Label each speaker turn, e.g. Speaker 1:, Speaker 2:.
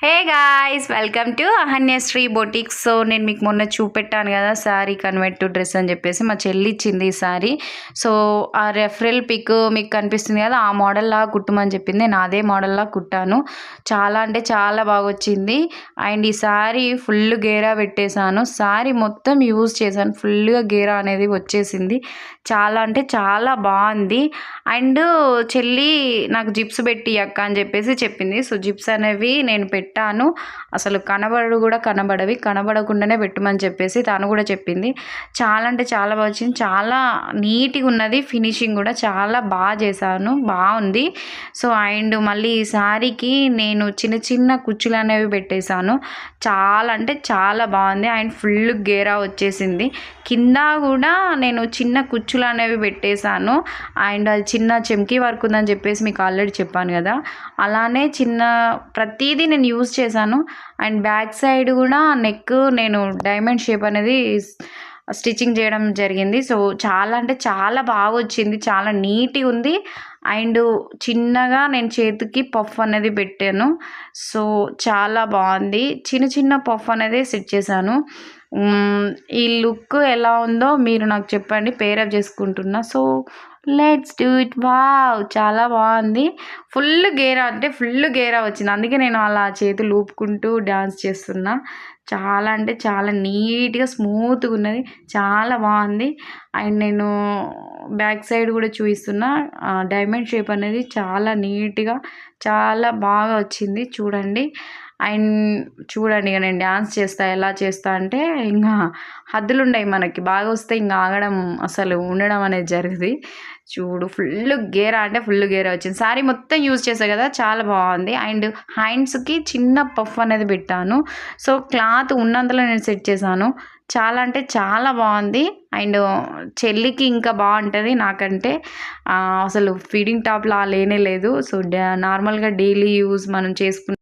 Speaker 1: Hey guys, welcome to Ahanyashri boutiques. So నేను మీకు మొన్న చూపెట్టాను కదా శారీ కన్వర్ట్ టు డ్రెస్ అని చెప్పేసి మా చెల్లి ఇచ్చింది ఈ శారీ. సో ఆ రెఫరల్ పిక్ మీకు కనిపిస్తుంది కదా, ఆ మోడల్లా కుట్టమని చెప్పింది. నేను అదే మోడల్లా కుట్టాను. చాలా అంటే చాలా బాగా వచ్చింది. అండ్ ఈ శారీ ఫుల్ గేరా పెట్టేశాను. శారీ మొత్తం యూజ్ చేశాను, ఫుల్గా గేరా అనేది వచ్చేసింది. చాలా అంటే చాలా బాగుంది. అండ్ చెల్లి నాకు జిప్స్ పెట్టి అక్క అని చెప్పేసి చెప్పింది. సో జిప్స్ అనేవి నేను పెట్టాను. అసలు కనబడవి, కనబడకుండానే పెట్టమని చెప్పేసి తను కూడా చెప్పింది. చాలా అంటే చాలా బాగా వచ్చింది. చాలా నీట్గా ఉన్నది. ఫినిషింగ్ కూడా చాలా బాగా చేశాను, బాగుంది. సో అండ్ మళ్ళీ ఈ శారీకి నేను చిన్న చిన్న కుచ్చులు అనేవి పెట్టేశాను. చాలా అంటే చాలా బాగుంది. అండ్ ఫుల్ గేరా వచ్చేసింది. కింద కూడా నేను చిన్న కుచ్చులు అనేవి పెట్టేశాను. అండ్ అది చిన్న చెమ్కీ వర్క్ ఉందని చెప్పేసి మీకు ఆల్రెడీ చెప్పాను కదా, అలానే చిన్న ప్రతిదీ నేను యూజ్ చేశాను. అండ్ బ్యాక్ సైడ్ కూడా నెక్ నేను డైమండ్ షేప్ అనేది స్టిచ్చింగ్ చేయడం జరిగింది. సో చాలా అంటే చాలా బాగా వచ్చింది, చాలా నీట్గా ఉంది. అండ్ చిన్నగా నేను చేతికి పఫ్ అనేది పెట్టాను. సో చాలా బాగుంది. చిన్న చిన్న పఫ్ అనేది సెట్ చేశాను. ఈ లుక్ ఎలా ఉందో మీరు నాకు చెప్పండి, పేరప్ చేసుకుంటున్నా. So let's do it. Wow, చాలా బాగుంది. ఫుల్ గేరా అంటే ఫుల్ గేరా వచ్చింది. అందుకే నేను అలా చేతులు ఊపుకుంటూ డ్యాన్స్ చేస్తున్నా. చాలా అంటే చాలా నీట్గా స్మూత్గా ఉన్నది, చాలా బాగుంది. అండ్ నేను బ్యాక్ సైడ్ కూడా చూపిస్తున్నా. డైమండ్ షేప్ అనేది చాలా నీట్గా చాలా బాగా వచ్చింది, చూడండి. అండ్ చూడండి, ఇక నేను డ్యాన్స్ చేస్తా, ఎలా చేస్తా అంటే ఇంకా హద్దులు ఉన్నాయి మనకి. బాగా వస్తే ఇంకా ఆగడం అసలు ఉండడం అనేది జరుగుతుంది. చూడు, ఫుల్ గేరా అంటే ఫుల్ గేరా వచ్చింది. శారీ మొత్తం యూజ్ చేసా కదా, చాలా బాగుంది. అండ్ హ్యాండ్స్కి చిన్న పఫ్ అనేది పెట్టాను. సో క్లాత్ ఉన్నంతలో నేను సెట్ చేశాను. చాలా అంటే చాలా బాగుంది. అండ్ చెల్లికి ఇంకా బాగుంటుంది నాకంటే. అసలు ఫీడింగ్ టాప్లా లేనే లేదు. సో నార్మల్గా డైలీ యూజ్ మనం చేసుకున్న